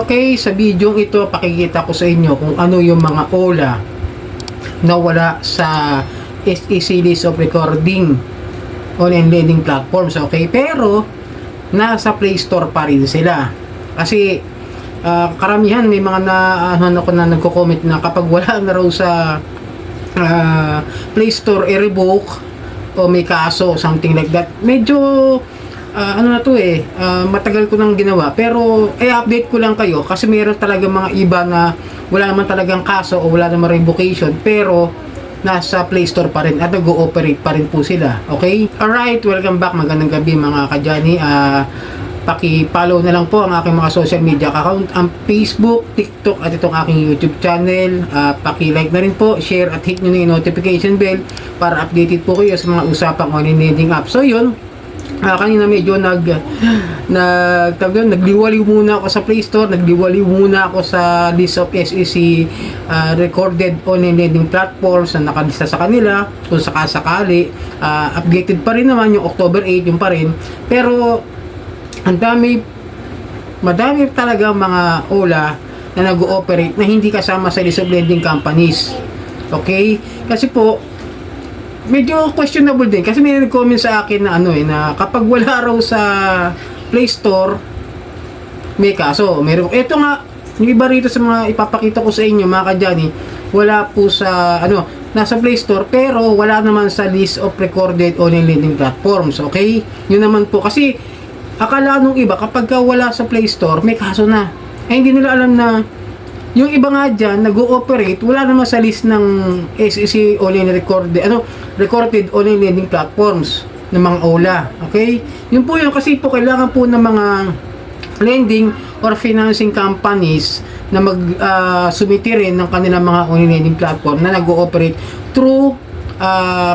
Okay, sa video ito pakikita ko sa inyo kung ano yung mga OLA na wala sa SEC list of recording online lending platforms. Okay, pero nasa Play Store pa rin sila. Kasi karamihan may mga na nagko-comment na kapag wala na raw sa Play Store i-revoke o may kaso, something like that. Medyo matagal ko nang ginawa, pero update ko lang kayo kasi meron talaga mga iba na wala naman talagang kaso o wala naman revocation, pero nasa Play Store pa rin at nag-ooperate pa rin po sila. Okay? Alright, welcome back. Magandang gabi mga kadyani. Paki-follow na lang po ang aking mga social media account, ang Facebook, TikTok at itong aking YouTube channel. Paki-like na rin po, share at hit nyo na yung notification bell para updated po kayo sa mga usapang online lending app. So yun, kanina medyo nagliwaliw muna ako sa Play Store, nagliwaliw muna ako sa list of SEC recorded online lending platforms na nakalista sa kanila kung sakasakali. Updated pa rin naman yung October 8, yung pa rin, pero madami talaga mga OLA na nag-ooperate na hindi kasama sa list of lending companies. Okay? Kasi po medyo questionable din kasi may nag-comment sa akin na na kapag wala raw sa Play Store may kaso. Ito nga yung iba rito sa mga ipapakita ko sa inyo mga kadyani, wala po sa nasa Play Store pero wala naman sa list of recorded online lending platforms. Okay? Yun naman po kasi akala nung iba kapag wala sa Play Store may kaso na. Hindi nila alam na yung iba nga dyan, nag-ooperate, wala naman sa list ng SEC online recorded online lending platforms ng mga OLA. Okay? Yun po yun, kasi po kailangan po ng mga lending or financing companies na mag-sumiti rin ng kanilang mga online lending platform na nag-ooperate through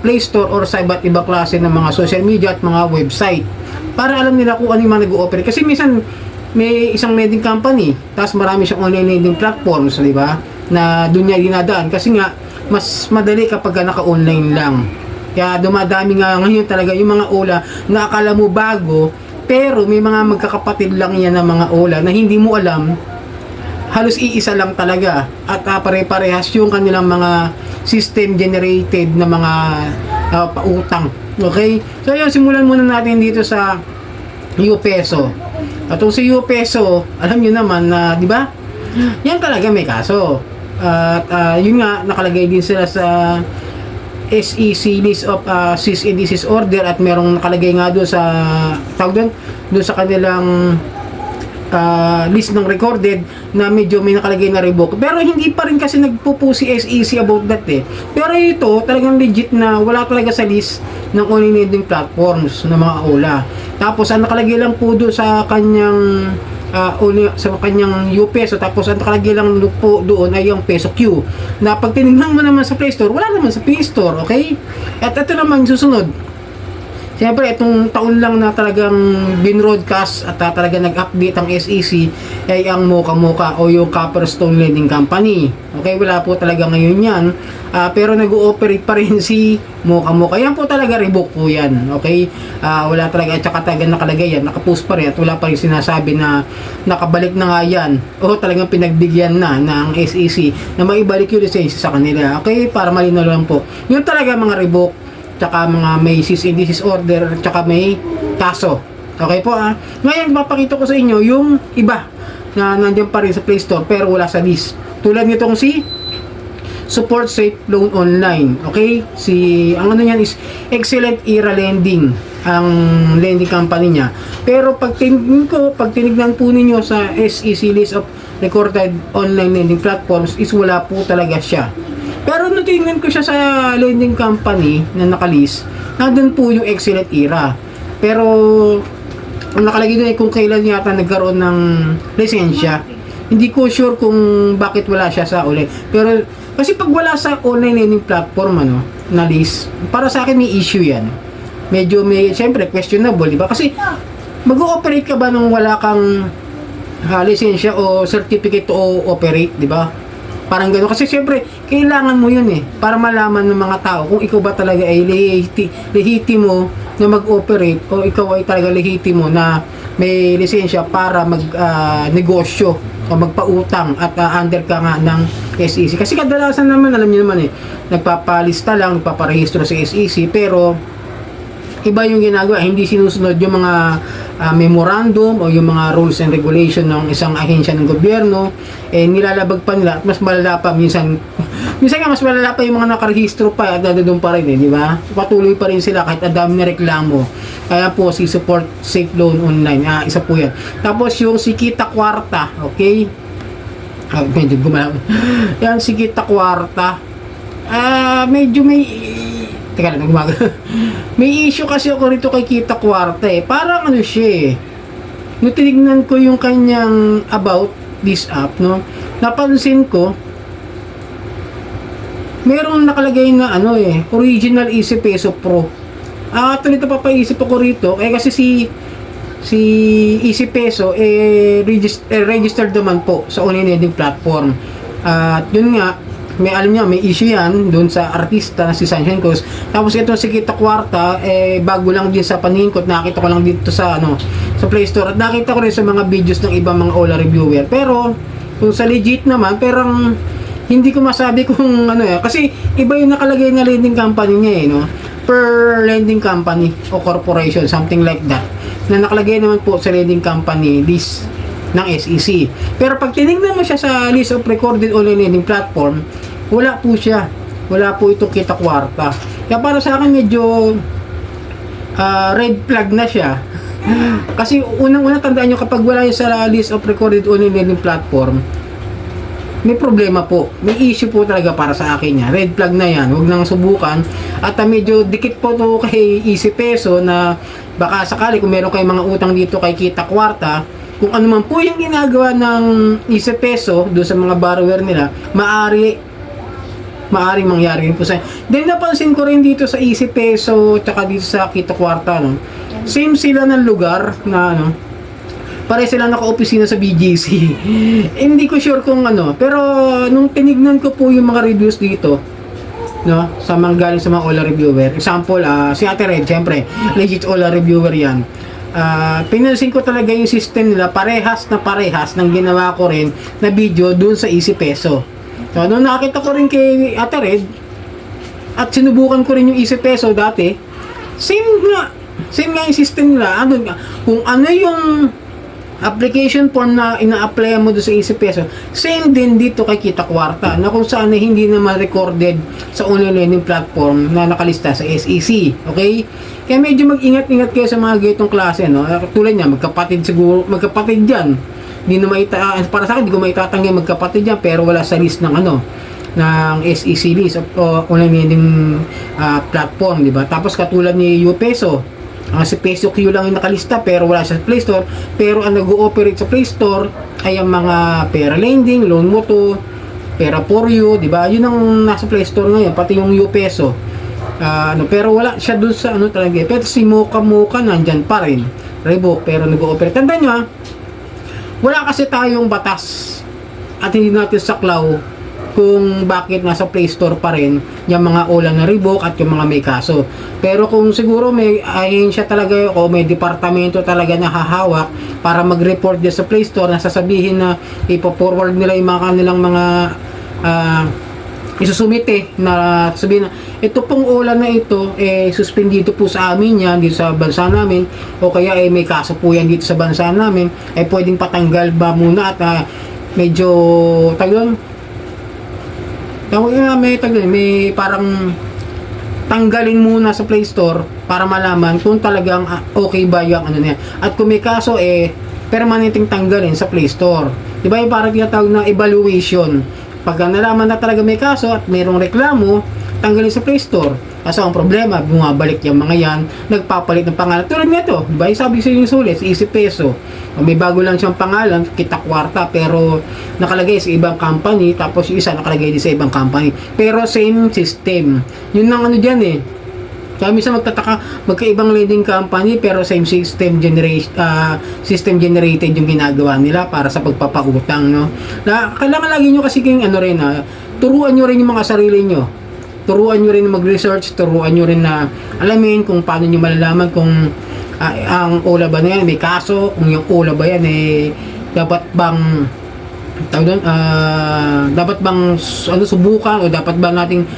Play Store or sa iba't ibang klase ng mga social media at mga website. Para alam nila kung ano yung mga nag-ooperate. Kasi minsan, may isang lending company, tapos marami siyang online lending platforms, di ba? Na doon niya dinadaan. Kasi nga, mas madali kapag naka-online lang. Kaya dumadami nga ngayon talaga yung mga OLA na akala mo bago, pero may mga magkakapatid lang yan ng mga OLA na hindi mo alam, halos iisa lang talaga. At pare-parehas yung kanilang mga system-generated na mga pautang. Okay? So yun, simulan muna natin dito sa UPeso. At si UPeso, alam nyo naman na, di ba? Yan talaga may kaso. At yun nga, nakalagay din sila sa SEC list of cease and desist order at merong nakalagay nga doon sa doon sa kanilang list ng recorded na medyo may nakalagay na revoke. Pero hindi pa rin kasi nagpupo si SEC about that eh. Pero ito, talagang legit na wala talaga sa list ng online lending platforms ng mga OLA. Tapos ang nakalagay lang po doon sa kanyang UPeso, tapos ang nakalagay lang po doon ay yung Peso Q. Na pag tinignan mo naman sa Play Store, wala naman sa Play Store, okay? At ito naman susunod. Siyempre, itong taon lang na talagang binroadcast at talaga nag-update ang SEC ay ang Mocha o yung Copperstone Lending Company. Okay, wala po talaga ngayon yan. Pero nag-ooperate pa rin si Mocha. Yan po talaga, revoke po yan. Okay? Wala talaga, at saka talaga nakalagay yan. Nakapost pa rin at wala pa rin sinasabi na nakabalik na nga yan. O talagang pinagbigyan na ng SEC na maibalik yung lisensya sa kanila. Okay? Para malinaw lang po. Yun talaga mga revoke, tsaka mga may cease and desist order, tsaka may kaso. Okay po Ngayon, papakita ko sa inyo yung iba na nandiyan pa rin sa Play Store pero wala sa list. Tulad nitong si Support Safe Loan Online. Okay? Ang ano niyan is Excellent Era Lending, ang lending company niya. Pero pag tinignan po ninyo sa SEC list of recorded online lending platforms is wala po talaga siya. Pero nung tingnan ko siya sa lending company na nakalist, nandun po yung Excellent Era. Pero ang nakalagay doon ay kung kailan yata nagkaroon ng lisensya. Hindi ko sure kung bakit wala siya sa online. Pero kasi pag wala sa online lending platform na list, para sa akin may issue yan. Medyo siyempre questionable, di ba? Kasi mag-ooperate ka ba nung wala kang lisensya o certificate to operate, di ba? Parang gano'n. Kasi siyempre, kailangan mo yun para malaman ng mga tao kung ikaw ba talaga ay lehitimo na mag-operate o ikaw ay talaga lehitimo na may lisensya para mag-negosyo o magpautang at under ka nga ng SEC. Kasi kadalasan naman, alam niyo naman nagpapalista lang, nagpaparehistro sa SEC, pero iba yung ginagawa, hindi sinusunod yung mga memorandum o yung mga rules and regulation ng isang ahensya ng gobyerno, nilalabag pa nila at mas malala pa minsan nga mas malala pa yung mga nakarehistro pa at doon pa rin di ba? Patuloy pa rin sila kahit dami na reklamo. Kaya po si Support Safe Loan Online, isa po yan. Tapos yung si Kita Kwarta, okay? Medyo gumalaw. Yan si Kita Kwarta. Medyo may teka lang, may issue kasi ako rito kay Kita Kwarta Parang ano siya nung tinignan ko yung kanyang about this app, no? Napansin ko, merong nakalagay na original Easy Peso Pro. Tuloy papaisip ako rito, kasi si Easy Peso, registered naman po sa online lending platform. At yun nga, may issue yan doon sa artista na si Sunshine Coast. Tapos ito si Kita Kwarta, bago lang din sa paningin ko, nakita ko lang dito sa Play Store at nakita ko rin sa mga videos ng ibang mga Ola reviewer. Pero kung sa legit naman, perang hindi ko masabi kung kasi iba yung nakalagay na lending company niya per lending company o corporation, something like that, na nakalagay naman po sa lending company list ng SEC. Pero pag tinignan mo siya sa list of recorded online lending platform, wala po siya. Wala po itong Kita Kwarta. Kaya para sa akin medyo red flag na siya. Kasi unang-una tandaan nyo, kapag wala yung sa list of recorded online lending platform, may problema po. May issue po talaga para sa akin yan. Red flag na yan. Huwag nang subukan. At medyo dikit po to kay Easy Peso na baka sakali kung meron kayong mga utang dito kay Kita Kwarta, kung ano man po yung ginagawa ng Easy Peso doon sa mga borrower nila, maaring mangyari rin po sa. Then napansin ko rin dito sa Easy Peso tsaka dito sa Kita Kwarta, same sila ng lugar na pare sila naka-opisina sa BGC. Hindi ko sure kung pero nung tinignan ko po yung mga reviews dito, sa mga galing sa mga Ola reviewer, example, si Ate Red, syempre legit Ola reviewer yan. Pinansin ko talaga yung system nila, parehas ng ginawa ko rin na video dun sa Easy Peso. So nung nakita ko rin kay Ate Red at sinubukan ko rin yung Easy Peso dati, same nga yung system nila. Kung ano yung application form na ina-apply mo doon sa Easy Peso, same din dito kay Kita Kwarta, na kung saan hindi naman recorded sa online lending platform na nakalista sa SEC. Okay? Kaya medyo mag-ingat-ingat kayo sa mga ganitong klase, tulad niya, magkapatid yan. Hindi na para sa akin, hindi ko maitatanggi magkapatid yan, pero wala sa list ng ng SEC list o online lending platform, di ba? Tapos katulad ni UPeso, si Peso Q lang yung nakalista pero wala siya sa Play Store, pero ang nag-ooperate sa Play Store ay ang mga Pera Lending, Loan Moto, Pera For You, di ba? Yun ang nasa Play Store ngayon, pati yung UPeso. Pero wala siya dun sa talaga. Pero si Mocha nandyan pa rin. Revoke, pero nag-ooperate. Tandaan nyo wala kasi tayong batas at hindi natin saklaw kung bakit nasa Play Store pa rin yung mga Ola na revoke at yung mga may kaso. Pero kung siguro may ahensya talaga o may departamento talaga na hahawak para mag-report din sa Play Store na sasabihin na ipo-forward nila yung mga kanilang mga isusumite na sabihin na ito pong Ola na ito suspendido po sa amin yan dito sa bansa namin, o kaya may kaso po yan dito sa bansa namin, pwedeng patanggal ba muna at medyo may parang tanggalin muna sa Play Store para malaman kung talagang okay ba yung niya. At kung may kaso permanenteng tanggalin sa Play Store. Di ba yung parang tinatawag na evaluation. Pag nalaman na talaga may kaso at mayroong reklamo, tanggalin sa Play Store. Kaso ang problema, bumabalik yung mga yan, nagpapalit ng pangalan. Tulad nito, diba? Sabi sa yung sulit, Easy Peso. May bago lang siyang pangalan, Kita Kwarta, pero nakalagay sa ibang company, tapos yung isa nakalagay din sa ibang company. Pero same system. Yun ang dyan Kaya minsan magtataka, magkaibang lending company, pero same system generated yung ginagawa nila para sa pagpapautang, kailangan lagi nyo kasi kayong turuan nyo rin yung mga sarili nyo. Turuan nyo rin mag-research, turuan nyo rin na alamin kung paano nyo malalaman kung ang Ola ba na yan may kaso, kung yung Ola ba yan dapat bang tawag doon, dapat bang subukan o dapat ba nating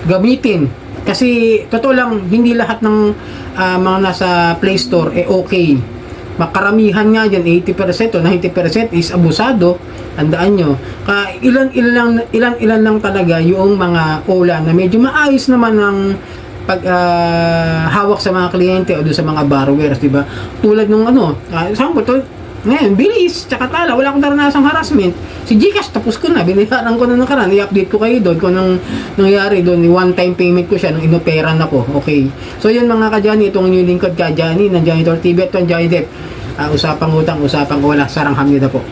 gamitin? Kasi totoo lang, hindi lahat ng mga nasa Play Store okay. Makaramihan nga dyan, 80% o 90% is abusado. Tandaan nyo, ilan lang talaga yung mga OLA na medyo maayos naman ng pag hawak sa mga kliyente o doon sa mga borrowers, di ba? Tulad nung example, ngayon, bilis, tsaka tala, wala akong naranasang harassment. Si Gcash, tapos ko na, binayaran ko na nakaraan, i-update ko kayo doon kung anong nangyari doon, one-time payment ko siya nung inoperan ako, okay. So yun mga ka-Johnny, itong new lingkod ka-Johnny, ng Johnny Tor TV at Johnny Depp. Usapang utang, usapang wala, sarang hamnida po.